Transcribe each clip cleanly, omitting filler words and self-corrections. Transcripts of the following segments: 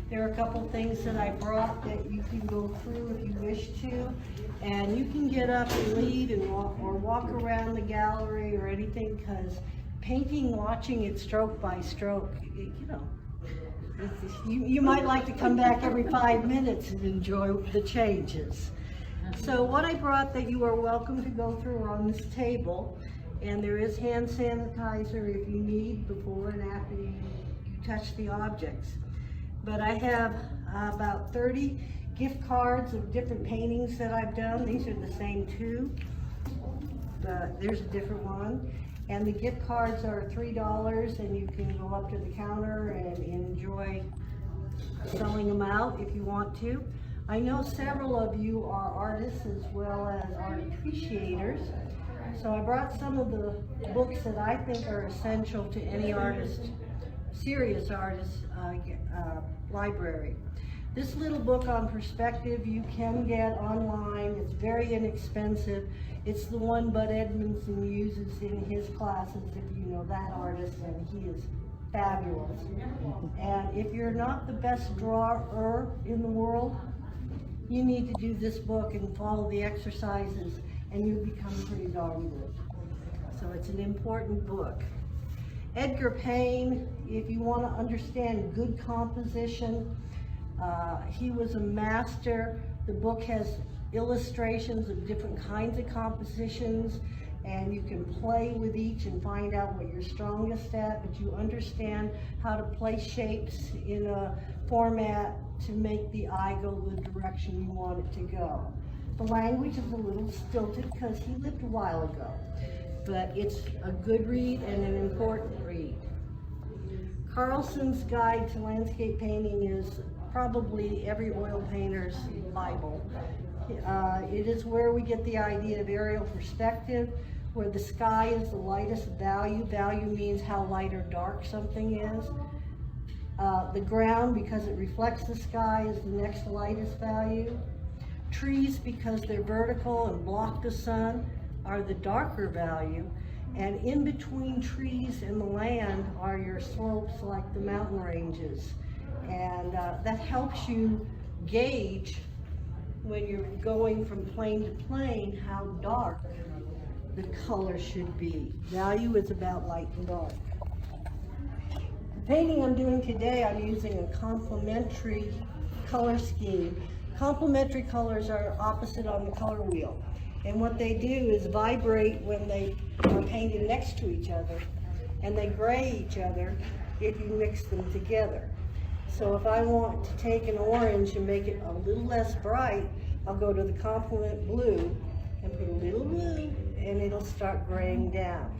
There are a couple things that I brought that you can go through if you wish to, and you can get up and lead and walk around the gallery or anything, because painting, watching it stroke by stroke, you might like to come back every 5 minutes and enjoy the changes. So what I brought that you are welcome to go through are on this table, and there is hand sanitizer if you need before and after you touch the objects. But I have about 30 gift cards of different paintings that I've done. These are the same two, but there's a different one. And the gift cards are $3, and you can go up to the counter and enjoy selling them out if you want to. I know several of you are artists as well as art appreciators, so I brought some of the books that I think are essential to any artist, serious artist library. This little book on perspective you can get online. It's very inexpensive. It's the one Bud Edmondson uses in his classes, if you know that artist, and he is fabulous. And if you're not the best drawer in the world, you need to do this book and follow the exercises, and you become pretty darn good. So it's an important book. Edgar Payne, if you want to understand good composition, he was a master. The book has illustrations of different kinds of compositions, and you can play with each and find out what you're strongest at, but you understand how to place shapes in a format to make the eye go the direction you want it to go. The language is a little stilted because he lived a while ago, but it's a good read and an important read. Carlson's Guide to Landscape Painting is probably every oil painter's Bible. It is where we get the idea of aerial perspective, where the sky is the lightest value. Value means how light or dark something is. The ground, because it reflects the sky, is the next lightest value. Trees, because they're vertical and block the sun, are the darker value. And in between trees and the land are your slopes, like the mountain ranges. And that helps you gauge, when you're going from plane to plane, how dark the color should be. Value is about light and dark. The painting I'm doing today, I'm using a complementary color scheme. Complementary colors are opposite on the color wheel. And what they do is vibrate when they are painted next to each other, and they gray each other if you mix them together. So if I want to take an orange and make it a little less bright, I'll go to the complement blue and put a little blue, and it'll start graying down.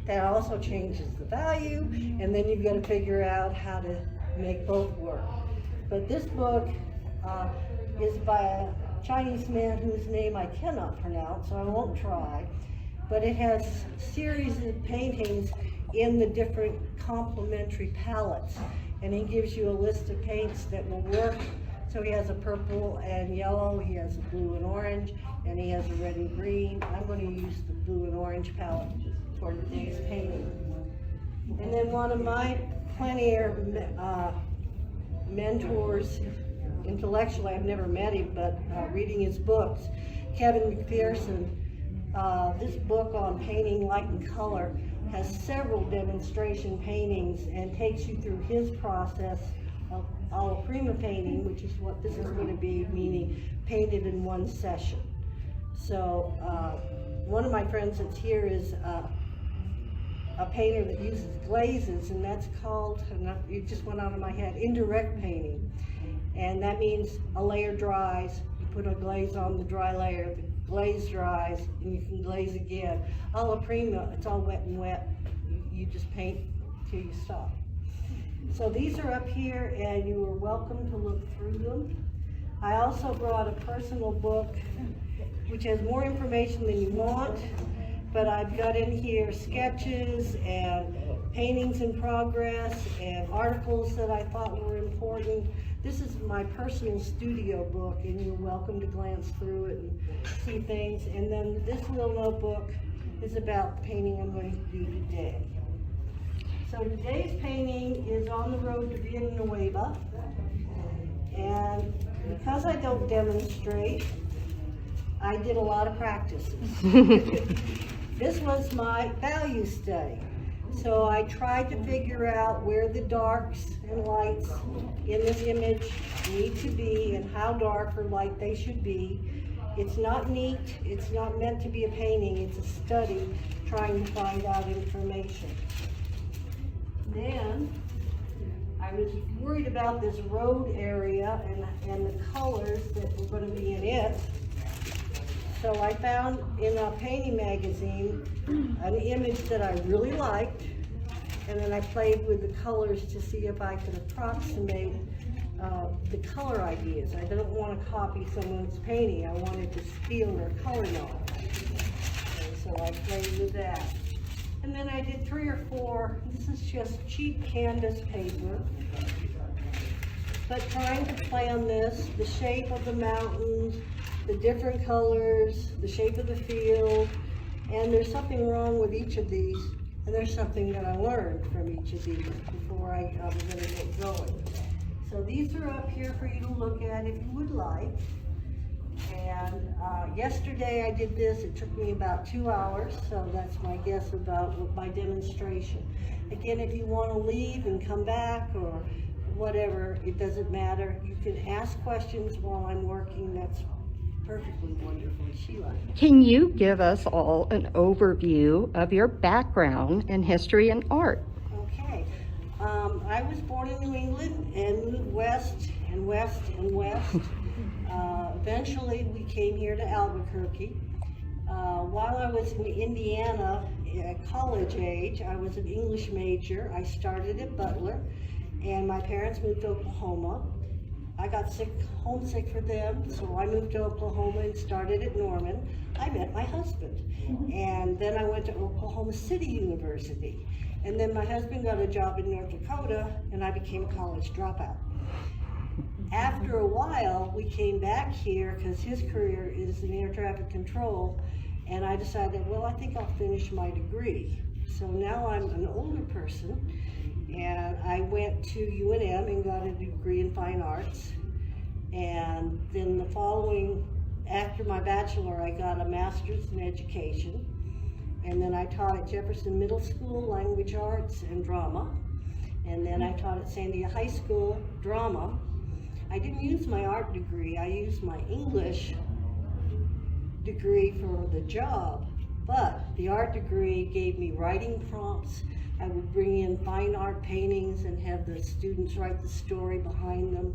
That also changes the value, and then you've got to figure out how to make both work. But this book is by a Chinese man whose name I cannot pronounce, so I won't try. But it has a series of paintings in the different complementary palettes, and he gives you a list of paints that will work. So he has a purple and yellow, he has a blue and orange, and he has a red and green. I'm going to use the blue and orange palette for today's painting. And then one of my plein air mentors, intellectually, I've never met him, but reading his books, Kevin McPherson, this book on painting light and color has several demonstration paintings and takes you through his process of alla prima painting, which is what this is going to be, meaning painted in one session. So one of my friends that's here is a painter that uses glazes, and that's called, it just went out of my head, indirect painting. And that means a layer dries, you put a glaze on the dry layer, the glaze dries, and you can glaze again. Alla prima, it's all wet and wet. You just paint till you stop. So these are up here, and you are welcome to look through them. I also brought a personal book which has more information than you want, but I've got in here sketches and paintings in progress and articles that I thought were important. This is my personal studio book, and you're welcome to glance through it and see things. And then this little notebook is about the painting I'm going to do today. So today's painting is On the Road to Villanueva. because I don't demonstrate, I did a lot of practices. This was my value study. So I tried to figure out where the darks and lights in this image need to be and how dark or light they should be. It's not neat, it's not meant to be a painting, it's a study trying to find out information. Then I was worried about this road area and the colors that were going to be in it. So I found in a painting magazine an image that I really liked, and then I played with the colors to see if I could approximate the color ideas. I didn't want to copy someone's painting, I wanted to steal their color knowledge. And so I played with that. And then I did 3 or 4, this is just cheap canvas paper, but trying to plan this, the shape of the mountains, the different colors, the shape of the field, and there's something wrong with each of these, and there's something that I learned from each of these before I was going to get going. So these are up here for you to look at if you would like. And yesterday I did this, it took me about 2 hours, so that's my guess about my demonstration. Again, if you want to leave and come back or whatever, it doesn't matter. You can ask questions while I'm working, that's perfectly wonderful, Sheila. Can you give us all an overview of your background in history and art? Okay. I was born in New England and moved west and west and west. Eventually we came here to Albuquerque. While I was in Indiana at college age, I was an English major. I started at Butler, and my parents moved to Oklahoma. I got homesick for them, so I moved to Oklahoma and started at Norman. I met my husband, and then I went to Oklahoma City University. And then my husband got a job in North Dakota, and I became a college dropout. After a while, we came back here because his career is in air traffic control, and I decided, well, I think I'll finish my degree. So now I'm an older person, and I went to UNM and got a degree in fine arts. And then the following, after my bachelor, I got a master's in education. And then I taught at Jefferson Middle School, language arts and drama. And then I taught at Sandia High School, drama. I didn't use my art degree, I used my English degree for the job. But the art degree gave me writing prompts. I would bring in fine art paintings and have the students write the story behind them.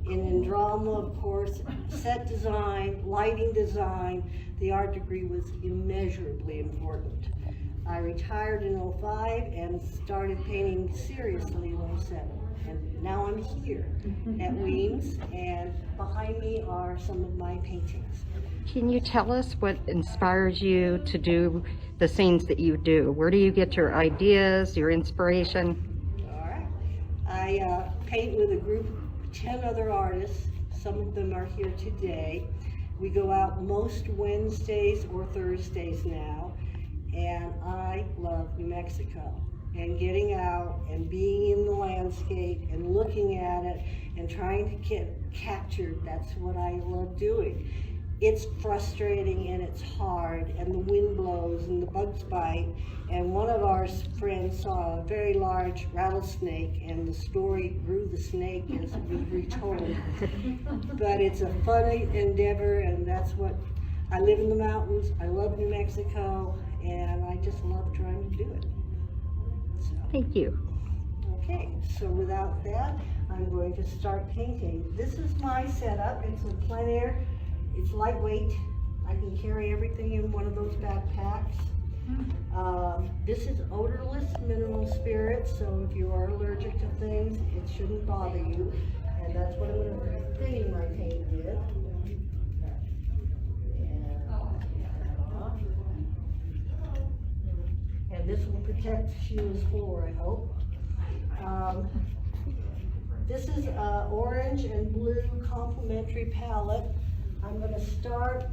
And in drama, of course, set design, lighting design, the art degree was immeasurably important. I retired in 2005 and started painting seriously in 2007. And now I'm here at Weems, and behind me are some of my paintings. Can you tell us what inspires you to do the scenes that you do? Where do you get your ideas, your inspiration? All right. I paint with a group of 10 other artists. Some of them are here today. We go out most Wednesdays or Thursdays now, and I love New Mexico. And getting out and being in the landscape and looking at it and trying to get captured, that's what I love doing. It's frustrating and it's hard, and the wind blows and the bugs bite. And one of our friends saw a very large rattlesnake, and the story grew the snake as it was retold. But it's a funny endeavor, and that's what, I live in the mountains, I love New Mexico, and I just love trying to do it. So. Thank you. Okay, so without that, I'm going to start painting. This is my setup. It's a plein air. It's lightweight. I can carry everything in one of those backpacks. This is odorless mineral spirits, so if you are allergic to things, it shouldn't bother you. And that's what I'm going to clean my paint with. And this will protect Sheila's floor, I hope. This is orange and blue complementary palette. I'm going to start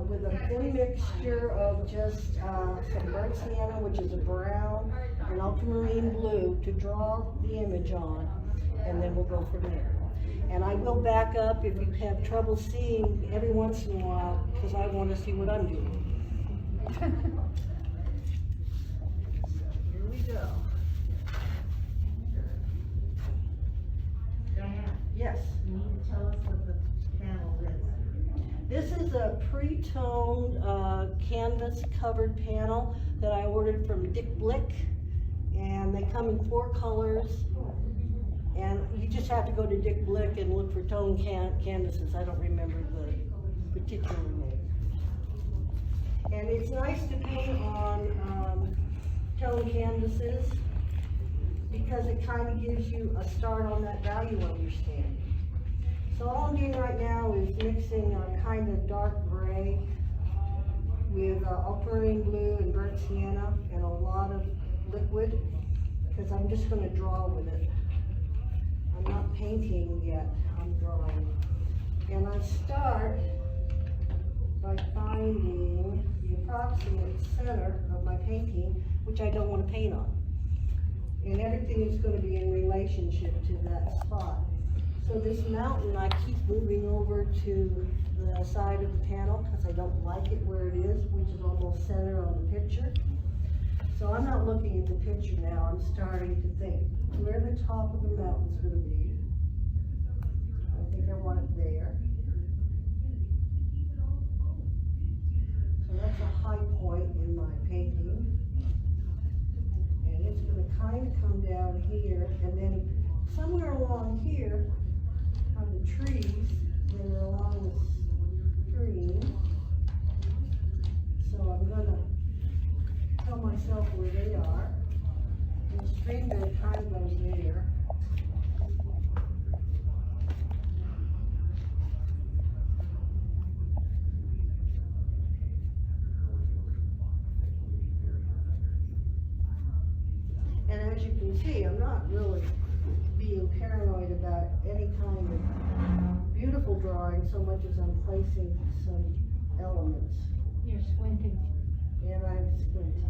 with a thin mixture of just some burnt sienna, which is a brown, and ultramarine blue to draw the image on, and then we'll go from there. And I'm will back up if you have trouble seeing every once in a while, because I want to see what I'm doing. Here we go. Diane, Yes. you need to tell us what the panel is. This is a pre-toned canvas covered panel that I ordered from Dick Blick, and they come in 4 colors. And you just have to go to Dick Blick and look for toned canvases. I don't remember the particular name. And it's nice to paint on toned canvases because it kind of gives you a start on that value understanding. So all I'm doing right now is mixing a kind of dark gray with ultramarine blue and burnt sienna and a lot of liquid, because I'm just going to draw with it. I'm not painting yet, I'm drawing. And I start by finding the approximate center of my painting, which I don't want to paint on. And everything is going to be in relationship to that spot. So this mountain, I keep moving over to the side of the panel because I don't like it where it is, which is almost center on the picture. So I'm not looking at the picture now, I'm starting to think where the top of the mountain's going to be. I think I want it there. So that's a high point in my painting. And it's going to kind of come down here, and then somewhere along here are the trees that are along the stream. So I'm going to tell myself where they are. And the stream bed kind of goes there. And as you can see, I'm not really being paranoid about any kind of beautiful drawing so much as I'm placing some elements. You're squinting. And I'm squinting.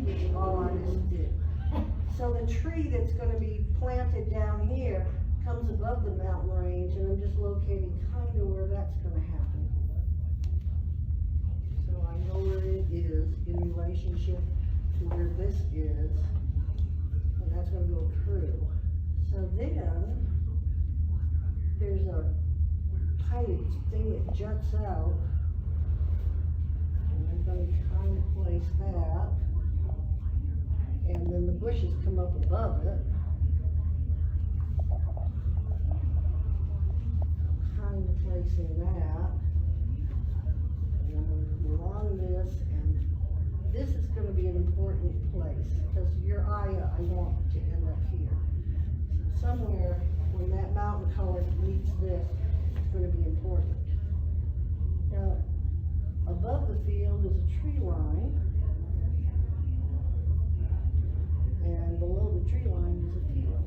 Which all artists do. So the tree that's going to be planted down here comes above the mountain range, and I'm just locating kind of where that's going to happen. So I know where it is in relationship to where this is, and that's going to go through. So then there's a tiny thing that juts out. I'm going to kind of place that, and then the bushes come up above it. Kind of placing that, and I'm going to come along this, and this is going to be an important place, because your eye, I want to end up here. So somewhere when that mountain color meets this, it's going to be important. Now, above the field is a tree line, and below the tree line is a field.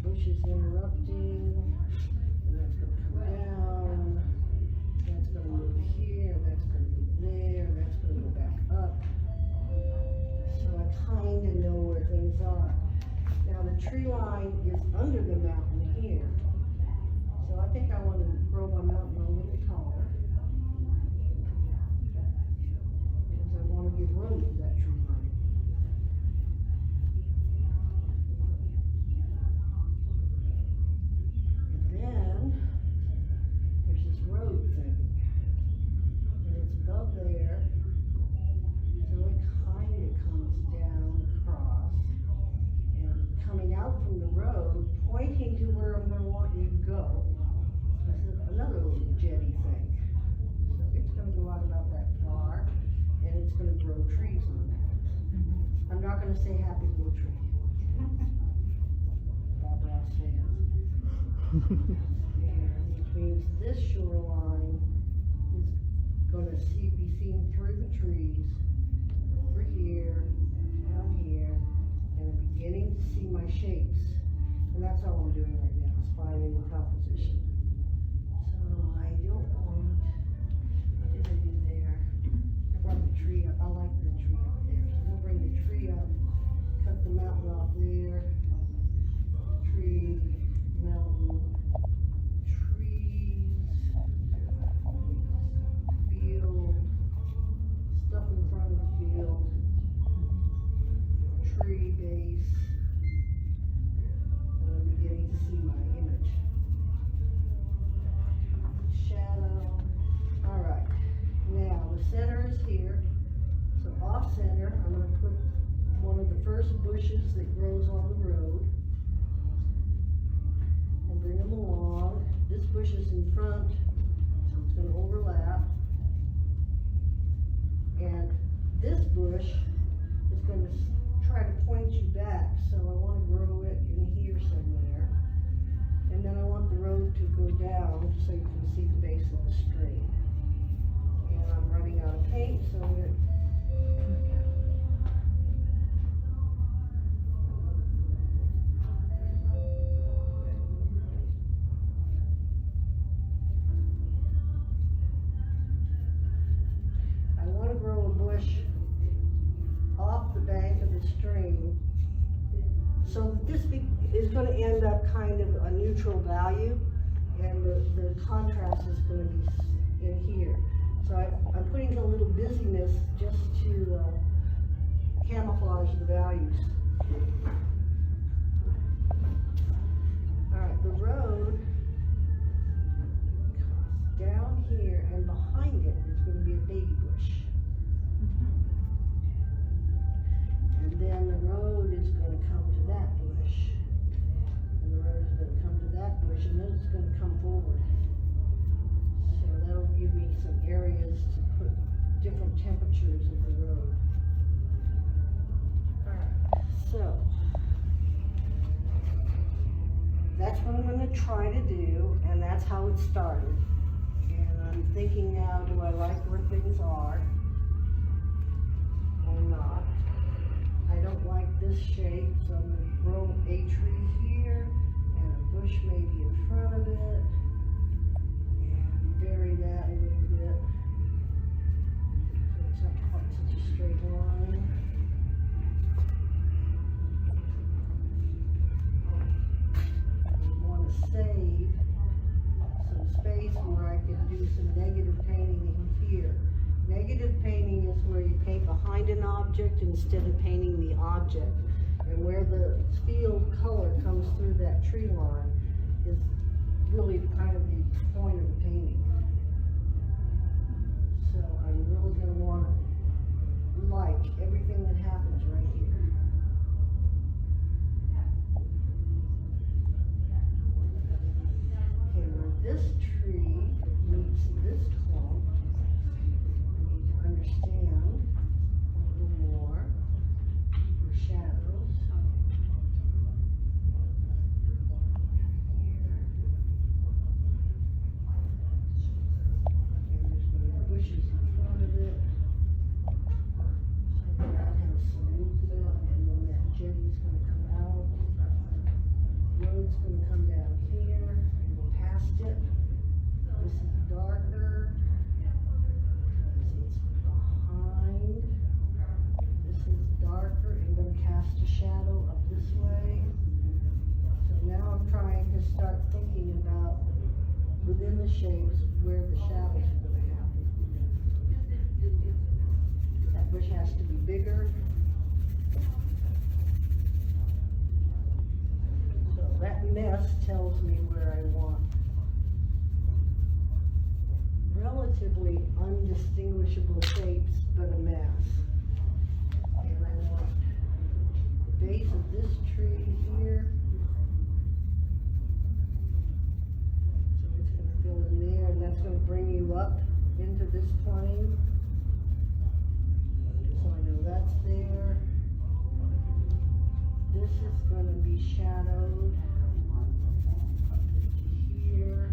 Bushes interrupting, and that's going to come down, that's going to move here, that's going to move there, that's going to go back up. So I kind of know where things are. Now the tree line is under the mountain here. So I think I want to grow my mountain a little taller, because I want to give room to that tree line. And then there's this road thing, and it's above there, so it kind of comes down across. Coming out from the road, pointing to where I'm going to want you to go, is another little jetty thing. So it's going to go out about that far, and it's going to grow trees on that. I'm not going to say happy little tree. Bob Ross fans. Which means this shoreline is going to be seen through the trees, over here, down here, and I'm beginning to see my shapes. And that's all I'm doing right now, is finding the composition. So I don't want, what did I do there? I brought the that grows on the road and bring them along. This bush is in front, so it's gonna overlap. And this bush is gonna try to point you back, so I wanna grow it in here somewhere. And then I want the road to go down so you can see the base of the string. And I'm running out of paint, so I'm gonna grow a bush off the bank of the stream, so this is going to end up kind of a neutral value, and the contrast is going to be in here. So I'm putting a little busyness just to camouflage the values. All right, the road comes down here, and behind it is going to be a baby bush. And then the road is going to come to that bush, and the road is going to come to that bush, and then it's going to come forward. So that'll give me some areas to put different temperatures of the road. Alright, so that's what I'm going to try to do, and that's how it started. And I'm thinking now, do I like where things are or not? I don't like this shape, so I'm going to grow a tree here and a bush maybe in front of it, and vary that a little bit so it's not quite such a straight line. I want to save some space where I can do some negative painting in here. Negative painting is where you paint behind an object instead of painting the object. And where the field color comes through that tree line is really kind of the point of the painting. So I'm really going to want to like everything that happens right here. Okay, where this tree meets this clump, understand a little more the shadows here. And there's going to be bushes in front of it, so that has some movement, and then that jetty's going to come out. The road's going to come down here and go past it. This is darker. This is darker and going to cast a shadow up this way. So now I'm trying to start thinking about within the shapes where the shadows are going to happen. That bush has to be bigger. So that mess tells me where I want relatively undistinguishable shapes, but a mass. And I want the base of this tree here. So it's going to go in there, and that's going to bring you up into this plane. So I know that's there. This is going to be shadowed up into here.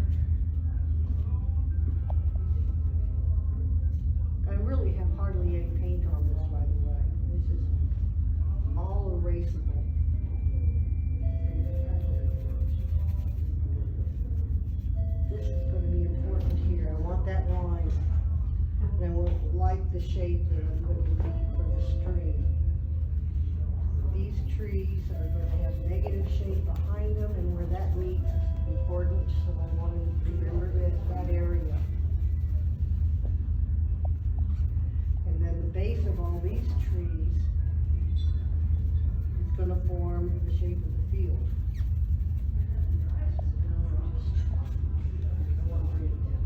I really have hardly any paint on this, by the way. This is all erasable. This is going to be important here. I want that line. And I want like the shape that I'm going to need for the stream. These trees are going to have negative shape behind them, and where that meets is important, so I want to remember that area. And then the base of all these trees is going to form the shape of the field. I want to bring it down.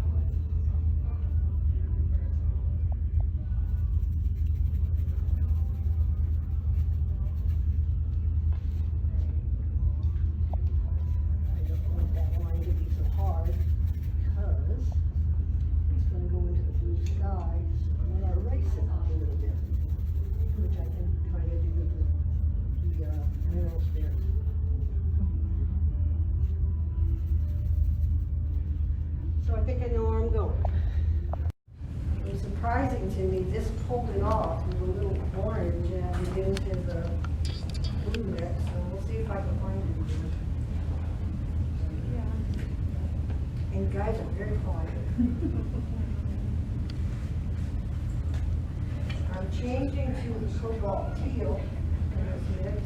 off with a little orange and get into the blue mix, and we'll see if I can find it here. And guys are very quiet. I'm changing to the cobalt teal in this mix.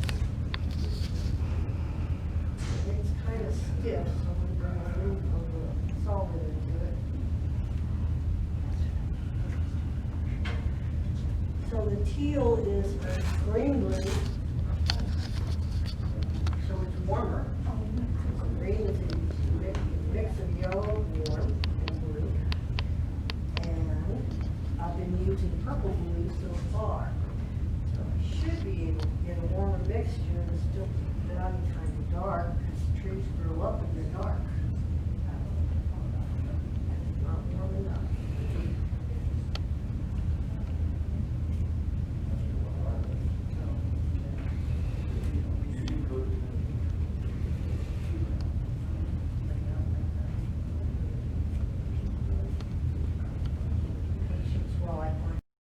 It's kind of stiff, so I'm going to bring a little of the solvent into it. So the teal is green blue, so it's warmer. So green is a mix of yellow, warm, and blue. And I've been using purple blue so far. So I should be able to get a warmer mixture and still keep it out kind of dark, because trees grow up in the dark. That's not warm enough.